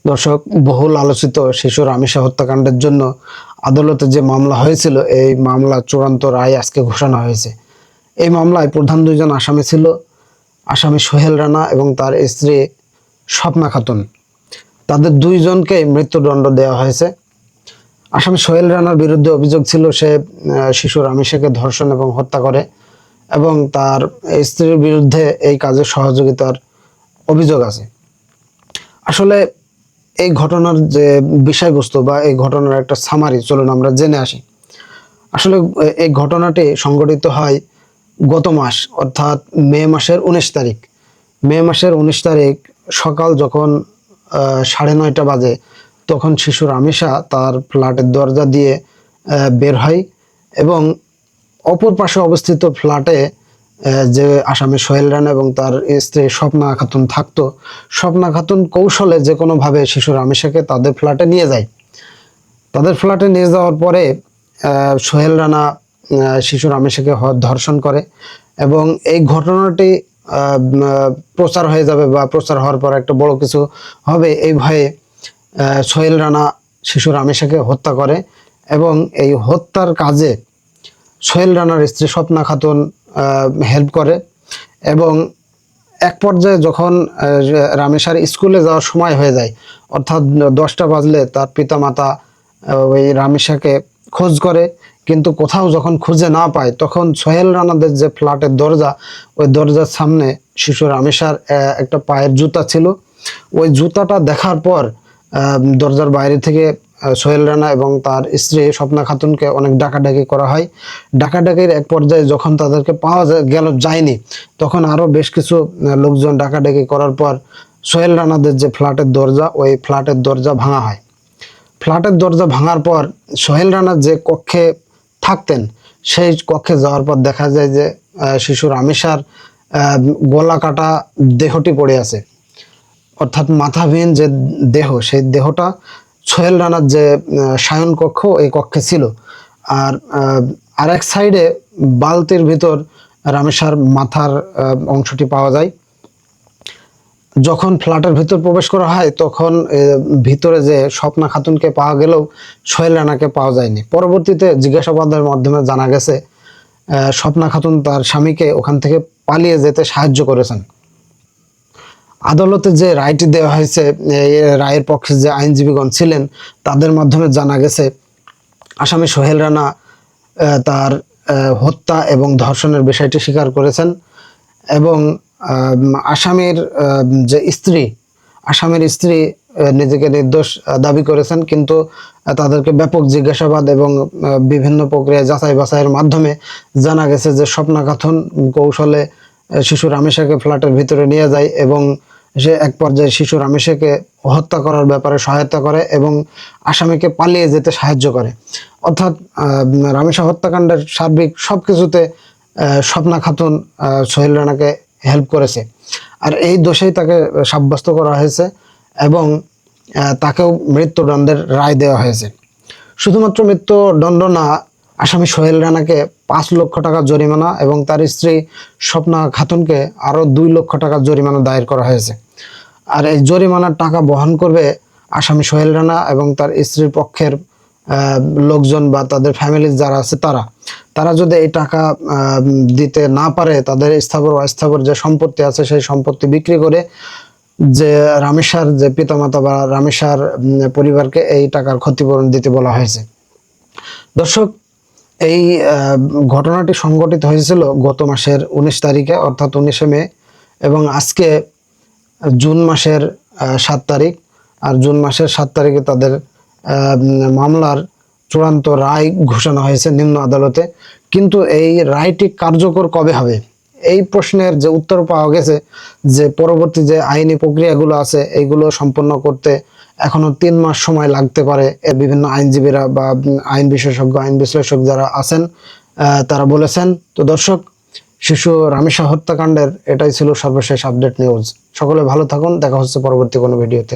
দর্শক, বহুল আলোচিত শিশু রামিসা হত্যাকাণ্ডের জন্য আদালতে যে মামলা হয়েছিল, এই মামলা চূড়ান্ত রায় আজকে ঘোষণা হয়েছে। এই মামলায় প্রধান দুইজন আসামি ছিল আসামি সোহেল রানা এবং তার স্ত্রী স্বপ্না খাতুন। তাদের দুইজনকে মৃত্যুদণ্ড দেওয়া হয়েছে। আসামি সোহেল রানার বিরুদ্ধে অভিযোগ ছিল সে শিশু রামিসাকে ধর্ষণ এবং হত্যা করে, এবং তার স্ত্রীর বিরুদ্ধে এই কাজে সহযোগিতার অভিযোগ আছে। আসলে এই ঘটনার যে বিষয়বস্তু বা এই ঘটনার একটা সামারি চলুন আমরা জেনে আসি। আসলে এই ঘটনাটি সংঘটিত হয় গত মাস, অর্থাৎ মে মাসের 19 তারিখ। মে মাসের 19 তারিখ সকাল যখন 9:30 বাজে, তখন শিশু রামিসা তার ফ্ল্যাটের দরজা দিয়ে বের হয় এবং অপর পাশে অবস্থিত ফ্ল্যাটে যে আসামি সোহেল রানা এবং তার স্ত্রী স্বপ্না খাতুন থাকতো, স্বপ্না খাতুন কৌশলে যে কোনোভাবে শিশু রামিসাকে তাদের ফ্ল্যাটে নিয়ে যায়। তাদের ফ্ল্যাটে নিয়ে যাওয়ার পরে সোহেল রানা শিশু রামিসাকে ধর্ষণ করে, এবং এই ঘটনাটি প্রচার হয়ে যাবে বা প্রচার হওয়ার পর একটা বড় কিছু হবে, এই ভয়ে সোহেল রানা শিশু রামিসাকে হত্যা করে। এবং এই হত্যার কাজে সোহেল রানার স্ত্রী স্বপ্না খাতুন হেল্প করে, এবং এক পর্যায়ে যখন রামেশার স্কুলে যাওয়ার সময় হয়ে যায়, অর্থাৎ 10টা বাজলে তার পিতামাতা ওই রামেশাকে খোঁজ করে, কিন্তু কোথাও যখন খুঁজে না পায়, তখন সোহেল রানাদের যে ফ্ল্যাটের দরজা, ওই দরজার সামনে শিশু রামেশার একটা পায়ের জুতা ছিল। ওই জুতাটা দেখার পর দরজার বাইরে থেকে সোহেল রানা এবং তার স্ত্রী স্বপ্না খাতুনকে অনেক ডাকাডাকি করা হয়। ডাকাডাকির এক পর্যায়ে যখন তাদেরকে পাওয়া যায়নি, তখন আরও বেশ কিছু লোকজন ডাকাডাকি করার পর সোহেল রানাদের যে ফ্ল্যাটের দরজা, ওই ফ্ল্যাটের দরজা ভাঙা হয়। ফ্ল্যাটের দরজা ভাঙার পর সোহেল রানা যে কক্ষে থাকতেন, সেই কক্ষে যাওয়ার পর দেখা যায় যে শিশু রামিসার গলা কাটা দেহটি পড়ে আছে, অর্থাৎ মাথাবিহীন যে দেহ, সেই দেহটা সোহেল রানার যে শয়ন কক্ষ, এই কক্ষে ছিল। আর আরেক সাইডে বালতির ভিতর রামেশার মাথার অংশটি পাওয়া যায়। যখন ফ্ল্যাটের ভিতর প্রবেশ করা হয়, তখন ভিতরে যে স্বপ্না খাতুনকে পাওয়া গেলেও সোহেল রানাকে পাওয়া যায়নি। পরবর্তীতে জিজ্ঞাসাবাদের মাধ্যমে জানা গেছে স্বপ্না খাতুন তার স্বামীকে ওখান থেকে পালিয়ে যেতে সাহায্য করেছেন। আদালতে যে রায়টি দেওয়া হয়েছে, রায়ের পক্ষে যে আইনজীবীগণ ছিলেন, তাদের মাধ্যমে জানা গেছে আসামি সোহেল রানা তার হত্যা এবং ধর্ষণের বিষয়টি স্বীকার করেছেন, এবং আসামির স্ত্রী নিজেকে নির্দোষ দাবি করেছেন। কিন্তু তাদেরকে ব্যাপক জিজ্ঞাসাবাদ এবং বিভিন্ন প্রক্রিয়া যাচাই বাছাইয়ের মাধ্যমে জানা গেছে যে স্বপ্না খাতুন কৌশলে শিশু রামেশাকে ফ্ল্যাটের ভিতরে নিয়ে যায় এবং সে এক পর্যায়ে শিশু রামেশাকে হত্যা করার ব্যাপারে সহায়তা করে এবং আসামিকে পালিয়ে যেতে সাহায্য করে। অর্থাৎ রামেশা হত্যাকাণ্ডের সার্বিক সব কিছুতে স্বপ্না খাতুন সোহেল রানাকে হেল্প করেছে, আর এই দোষেই তাকে সাব্যস্ত করা হয়েছে এবং তাকেও মৃত্যুদণ্ডের রায় দেওয়া হয়েছে। শুধুমাত্র মৃত্যুদণ্ড না, আসামি সোহেল রানাকে 5 লক্ষ টাকা জরিমানা এবং তার স্ত্রী স্বপ্না খাতুনকে আরও 2 লক্ষ টাকা জরিমানা দায়ের করা হয়েছে। আর এই জরিমানার টাকা বহন করবে আসামি সোহেল রানা এবং তার স্ত্রীর পক্ষের লোকজন বা তাদের ফ্যামিলি যারা আছে, তারা যদি এই টাকা দিতে না পারে, তাদের স্থাবর অস্থাবর যে সম্পত্তি আছে, সেই সম্পত্তি বিক্রি করে যে রামেশার যে পিতামাতা বা রামেশার পরিবারকে এই টাকার ক্ষতিপূরণ দিতে বলা হয়েছে। দর্শক, এই ঘটনাটি সংঘটিত হয়েছিল গত মাসের 19 তারিখে, অর্থাৎ 19শে মে, এবং আজকে জুন মাসের 7 তারিখ। আর জুন মাসের 7 তারিখে তাদের মামলার চূড়ান্ত রায় ঘোষণা হয়েছে নিম্ন আদালতে। কিন্তু এই রায়টি কার্যকর কবে হবে, এই প্রশ্নের যে উত্তর পাওয়া গেছে যে পরবর্তী যে আইনি প্রক্রিয়াগুলো আছে, এইগুলো সম্পন্ন করতে এখনো 3 মাস সময় লাগতে পারে। বিভিন্ন আইনজীবীরা বা আইন বিশেষজ্ঞ, আইন বিশ্লেষক যারা আছেন, তারা বলেছেন। তো দর্শক, শিশু রামেশা হত্যাকাণ্ডের এটাই ছিল সর্বশেষ আপডেট নিউজ। সকলে ভালো থাকুন, দেখা হচ্ছে পরবর্তী কোনো ভিডিওতে।